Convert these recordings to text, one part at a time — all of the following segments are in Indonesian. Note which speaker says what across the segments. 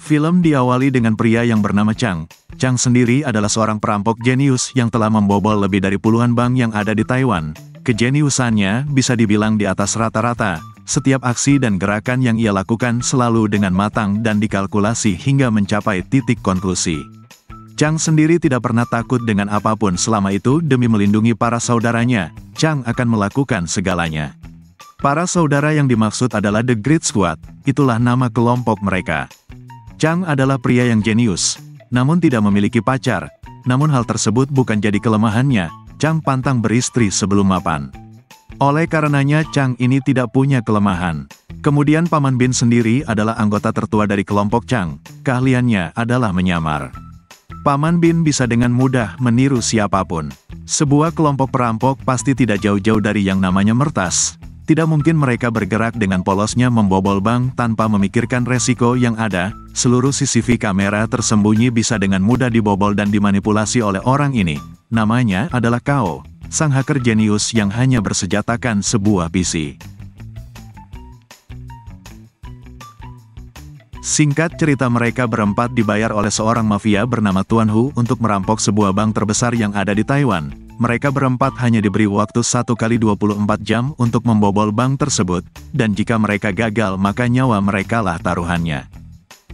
Speaker 1: Film diawali dengan pria yang bernama Chang. Chang sendiri adalah seorang perampok jenius yang telah membobol lebih dari puluhan bank yang ada di Taiwan. Kejeniusannya bisa dibilang di atas rata-rata. Setiap aksi dan gerakan yang ia lakukan selalu dengan matang dan dikalkulasi hingga mencapai titik konklusi. Chang sendiri tidak pernah takut dengan apapun selama itu demi melindungi para saudaranya. Chang akan melakukan segalanya. Para saudara yang dimaksud adalah The Great Squad, itulah nama kelompok mereka. Chang adalah pria yang jenius, namun tidak memiliki pacar. Namun hal tersebut bukan jadi kelemahannya. Chang pantang beristri sebelum mapan. Oleh karenanya Chang ini tidak punya kelemahan. Kemudian Paman Bin sendiri adalah anggota tertua dari kelompok Chang. Keahliannya adalah menyamar. Paman Bin bisa dengan mudah meniru siapapun. Sebuah kelompok perampok pasti tidak jauh-jauh dari yang namanya mertas. Tidak mungkin mereka bergerak dengan polosnya membobol bank tanpa memikirkan resiko yang ada. Seluruh CCTV kamera tersembunyi bisa dengan mudah dibobol dan dimanipulasi oleh orang ini. Namanya adalah Kao, sang hacker jenius yang hanya bersejatakan sebuah PC. Singkat cerita, mereka berempat dibayar oleh seorang mafia bernama Tuan Hu untuk merampok sebuah bank terbesar yang ada di Taiwan. Mereka berempat hanya diberi waktu 1 kali 24 jam untuk membobol bank tersebut, dan jika mereka gagal maka nyawa mereka lah taruhannya.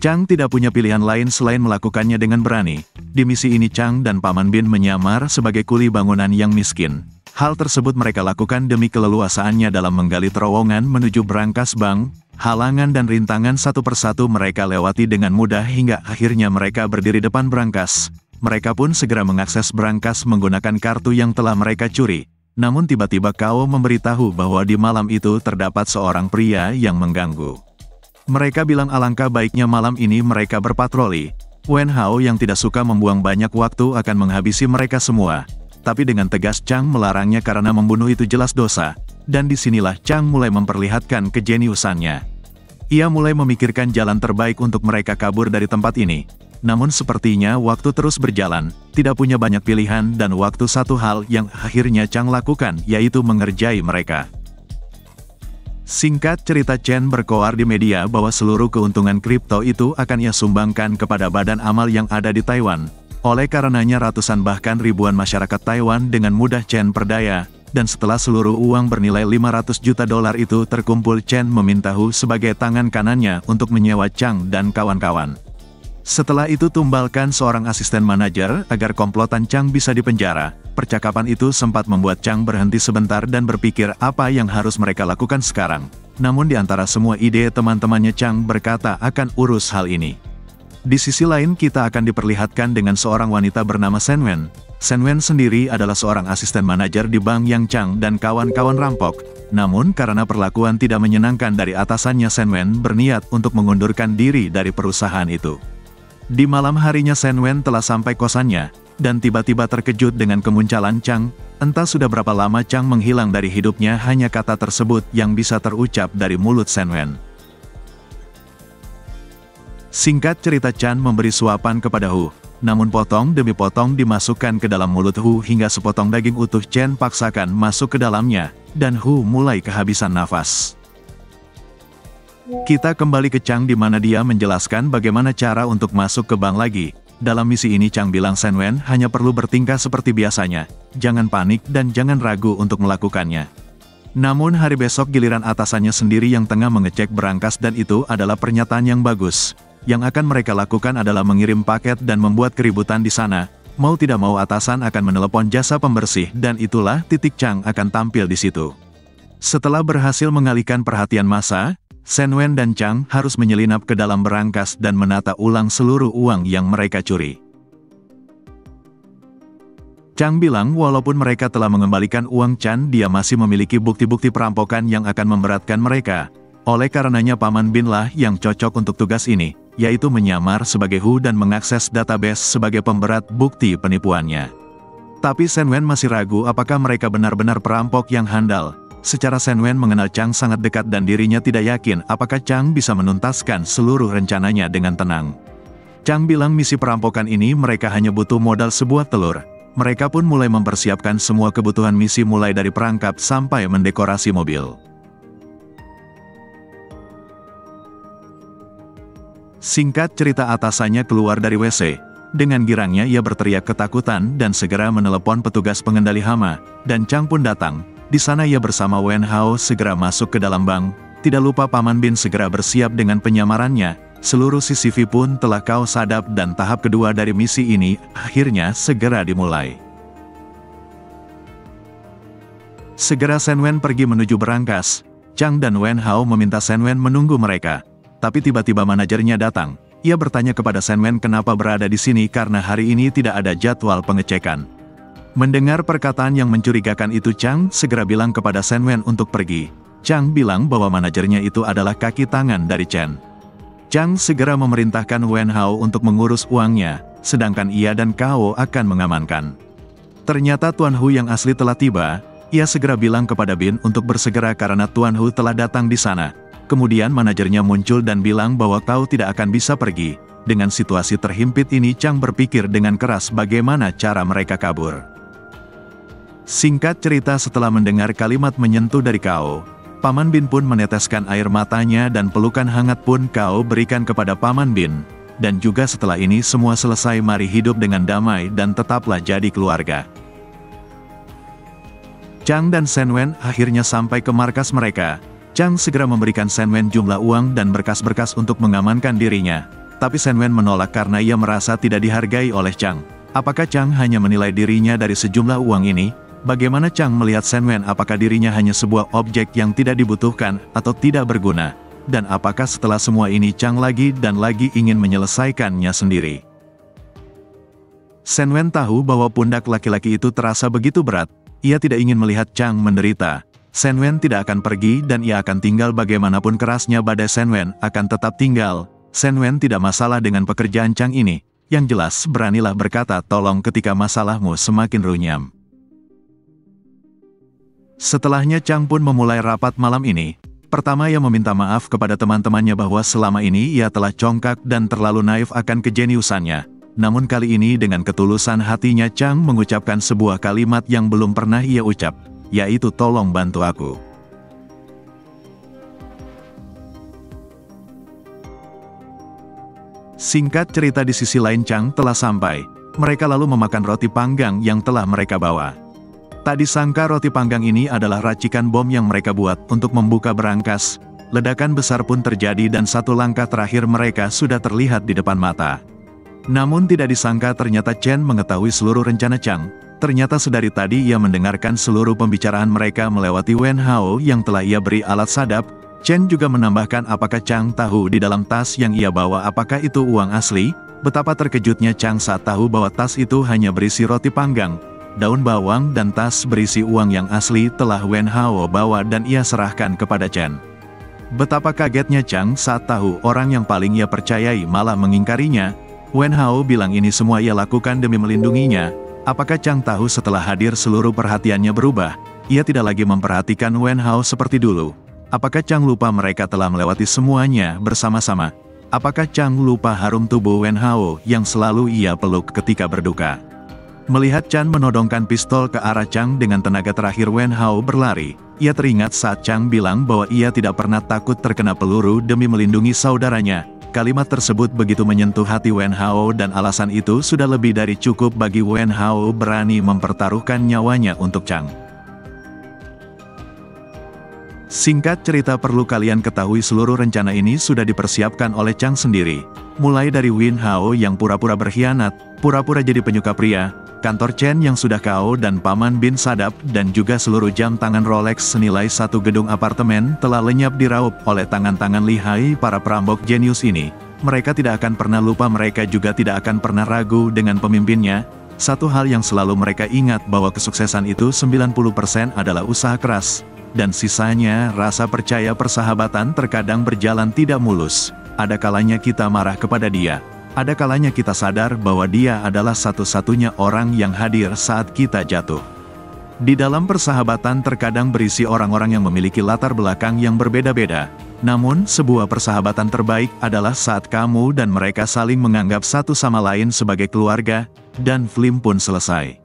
Speaker 1: Chang tidak punya pilihan lain selain melakukannya dengan berani. Di misi ini Chang dan Paman Bin menyamar sebagai kuli bangunan yang miskin. Hal tersebut mereka lakukan demi keleluasaannya dalam menggali terowongan menuju brankas bank. Halangan dan rintangan satu persatu mereka lewati dengan mudah hingga akhirnya mereka berdiri depan brankas. Mereka pun segera mengakses brankas menggunakan kartu yang telah mereka curi. Namun tiba-tiba Kao memberitahu bahwa di malam itu terdapat seorang pria yang mengganggu. Mereka bilang alangkah baiknya malam ini mereka berpatroli. Wen Hao yang tidak suka membuang banyak waktu akan menghabisi mereka semua. Tapi dengan tegas Chang melarangnya karena membunuh itu jelas dosa. Dan disinilah Chang mulai memperlihatkan kejeniusannya. Ia mulai memikirkan jalan terbaik untuk mereka kabur dari tempat ini. Namun sepertinya waktu terus berjalan, tidak punya banyak pilihan dan waktu satu hal yang akhirnya Chang lakukan yaitu mengerjai mereka. Singkat cerita, Chen berkoar di media bahwa seluruh keuntungan kripto itu akan ia sumbangkan kepada badan amal yang ada di Taiwan. Oleh karenanya ratusan bahkan ribuan masyarakat Taiwan dengan mudah Chen perdaya, dan setelah seluruh uang bernilai 500 juta dolar itu terkumpul, Chen meminta Hu sebagai tangan kanannya untuk menyewa Chang dan kawan-kawan. Setelah itu tumbalkan seorang asisten manajer agar komplotan Chang bisa dipenjara. Percakapan itu sempat membuat Chang berhenti sebentar dan berpikir apa yang harus mereka lakukan sekarang. Namun di antara semua ide teman-temannya Chang berkata akan urus hal ini. Di sisi lain kita akan diperlihatkan dengan seorang wanita bernama Shen Wen. Shen Wen sendiri adalah seorang asisten manajer di bank yang Chang dan kawan-kawan rampok. Namun karena perlakuan tidak menyenangkan dari atasannya, Shen Wen berniat untuk mengundurkan diri dari perusahaan itu. Di malam harinya Shen Wen telah sampai kosannya, dan tiba-tiba terkejut dengan kemuncalan Chang. Entah sudah berapa lama Chang menghilang dari hidupnya, hanya kata tersebut yang bisa terucap dari mulut Shen Wen. Singkat cerita, Chan memberi suapan kepada Hu. Namun potong demi potong dimasukkan ke dalam mulut Hu hingga sepotong daging utuh Chen paksakan masuk ke dalamnya, dan Hu mulai kehabisan nafas. Kita kembali ke Chang di mana dia menjelaskan bagaimana cara untuk masuk ke bank lagi. Dalam misi ini Chang bilang Shen Wen hanya perlu bertingkah seperti biasanya, jangan panik dan jangan ragu untuk melakukannya. Namun hari besok giliran atasannya sendiri yang tengah mengecek berangkas dan itu adalah pernyataan yang bagus. Yang akan mereka lakukan adalah mengirim paket dan membuat keributan di sana. Mau tidak mau atasan akan menelepon jasa pembersih dan itulah titik Chang akan tampil di situ. Setelah berhasil mengalihkan perhatian massa, Shen Wen dan Chang harus menyelinap ke dalam berangkas dan menata ulang seluruh uang yang mereka curi. Chang bilang walaupun mereka telah mengembalikan uang Chan, dia masih memiliki bukti-bukti perampokan yang akan memberatkan mereka. Oleh karenanya Paman Bin lah yang cocok untuk tugas ini, yaitu menyamar sebagai Hu dan mengakses database sebagai pemberat bukti penipuannya. Tapi Shen Wen masih ragu apakah mereka benar-benar perampok yang handal. Secara Shen Wen mengenal Chang sangat dekat dan dirinya tidak yakin apakah Chang bisa menuntaskan seluruh rencananya dengan tenang. Chang bilang misi perampokan ini mereka hanya butuh modal sebuah telur. Mereka pun mulai mempersiapkan semua kebutuhan misi mulai dari perangkap sampai mendekorasi mobil. Singkat cerita, atasannya keluar dari WC. Dengan girangnya ia berteriak ketakutan dan segera menelepon petugas pengendali hama, dan Chang pun datang. Di sana ia bersama Wen Hao segera masuk ke dalam bank. Tidak lupa Paman Bin segera bersiap dengan penyamarannya. Seluruh CCTV pun telah kau sadap dan tahap kedua dari misi ini akhirnya segera dimulai. Segera Shen Wen pergi menuju berangkas. Chang dan Wen Hao meminta Shen Wen menunggu mereka. Tapi tiba-tiba manajernya datang. Ia bertanya kepada Shen Wen kenapa berada di sini karena hari ini tidak ada jadwal pengecekan. Mendengar perkataan yang mencurigakan itu, Chang segera bilang kepada Shen Wen untuk pergi. Chang bilang bahwa manajernya itu adalah kaki tangan dari Chen. Chang segera memerintahkan Wen Hao untuk mengurus uangnya, sedangkan ia dan Kao akan mengamankan. Ternyata Tuan Hu yang asli telah tiba. Ia segera bilang kepada Bin untuk bersegera karena Tuan Hu telah datang di sana. Kemudian manajernya muncul dan bilang bahwa kau tidak akan bisa pergi. Dengan situasi terhimpit ini, Chang berpikir dengan keras bagaimana cara mereka kabur. Singkat cerita, setelah mendengar kalimat menyentuh dari Kao, Paman Bin pun meneteskan air matanya dan pelukan hangat pun Kao berikan kepada Paman Bin. Dan juga setelah ini semua selesai, mari hidup dengan damai dan tetaplah jadi keluarga. Chang dan Shen Wen akhirnya sampai ke markas mereka. Chang segera memberikan Shen Wen jumlah uang dan berkas-berkas untuk mengamankan dirinya. Tapi Shen Wen menolak karena ia merasa tidak dihargai oleh Chang. Apakah Chang hanya menilai dirinya dari sejumlah uang ini? Bagaimana Chang melihat Shen Wen? Apakah dirinya hanya sebuah objek yang tidak dibutuhkan atau tidak berguna? Dan apakah setelah semua ini Chang lagi dan lagi ingin menyelesaikannya sendiri? Shen Wen tahu bahwa pundak laki-laki itu terasa begitu berat. Ia tidak ingin melihat Chang menderita. Shen Wen tidak akan pergi dan ia akan tinggal bagaimanapun kerasnya badai, Shen Wen akan tetap tinggal. Shen Wen tidak masalah dengan pekerjaan Chang ini. Yang jelas beranilah berkata tolong ketika masalahmu semakin runyam. Setelahnya Chang pun memulai rapat malam ini. Pertama ia meminta maaf kepada teman-temannya bahwa selama ini ia telah congkak dan terlalu naif akan kejeniusannya. Namun kali ini dengan ketulusan hatinya Chang mengucapkan sebuah kalimat yang belum pernah ia ucap, yaitu tolong bantu aku. Singkat cerita, di sisi lain Chang telah sampai. Mereka lalu memakan roti panggang yang telah mereka bawa. Tak disangka roti panggang ini adalah racikan bom yang mereka buat untuk membuka berangkas. Ledakan besar pun terjadi dan satu langkah terakhir mereka sudah terlihat di depan mata. Namun tidak disangka ternyata Chen mengetahui seluruh rencana Chang. Ternyata sedari tadi ia mendengarkan seluruh pembicaraan mereka melewati Wen Hao yang telah ia beri alat sadap. Chen juga menambahkan apakah Chang tahu di dalam tas yang ia bawa apakah itu uang asli? Betapa terkejutnya Chang saat tahu bahwa tas itu hanya berisi roti panggang, daun bawang dan tas berisi uang yang asli telah Wen Hao bawa dan ia serahkan kepada Chen. Betapa kagetnya Chang saat tahu orang yang paling ia percayai malah mengingkarinya. Wen Hao bilang ini semua ia lakukan demi melindunginya. Apakah Chang tahu setelah hadir seluruh perhatiannya berubah? Ia tidak lagi memperhatikan Wen Hao seperti dulu. Apakah Chang lupa mereka telah melewati semuanya bersama-sama? Apakah Chang lupa harum tubuh Wen Hao yang selalu ia peluk ketika berduka? Melihat Chan menodongkan pistol ke arah Chang dengan tenaga terakhir Wen Hao berlari. Ia teringat saat Chang bilang bahwa ia tidak pernah takut terkena peluru demi melindungi saudaranya. Kalimat tersebut begitu menyentuh hati Wen Hao dan alasan itu sudah lebih dari cukup bagi Wen Hao berani mempertaruhkan nyawanya untuk Chang. Singkat cerita, perlu kalian ketahui seluruh rencana ini sudah dipersiapkan oleh Chang sendiri. Mulai dari Wen Hao yang pura-pura berkhianat, pura-pura jadi penyuka pria, kantor Chen yang sudah KO dan Paman Bin sadap, dan juga seluruh jam tangan Rolex senilai satu gedung apartemen telah lenyap diraup oleh tangan-tangan lihai para perampok jenius ini. Mereka tidak akan pernah lupa, mereka juga tidak akan pernah ragu dengan pemimpinnya. Satu hal yang selalu mereka ingat bahwa kesuksesan itu 90% adalah usaha keras. Dan sisanya rasa percaya. Persahabatan terkadang berjalan tidak mulus. Ada kalanya kita marah kepada dia. Ada kalanya kita sadar bahwa dia adalah satu-satunya orang yang hadir saat kita jatuh. Di dalam persahabatan terkadang berisi orang-orang yang memiliki latar belakang yang berbeda-beda. Namun, sebuah persahabatan terbaik adalah saat kamu dan mereka saling menganggap satu sama lain sebagai keluarga, dan film pun selesai.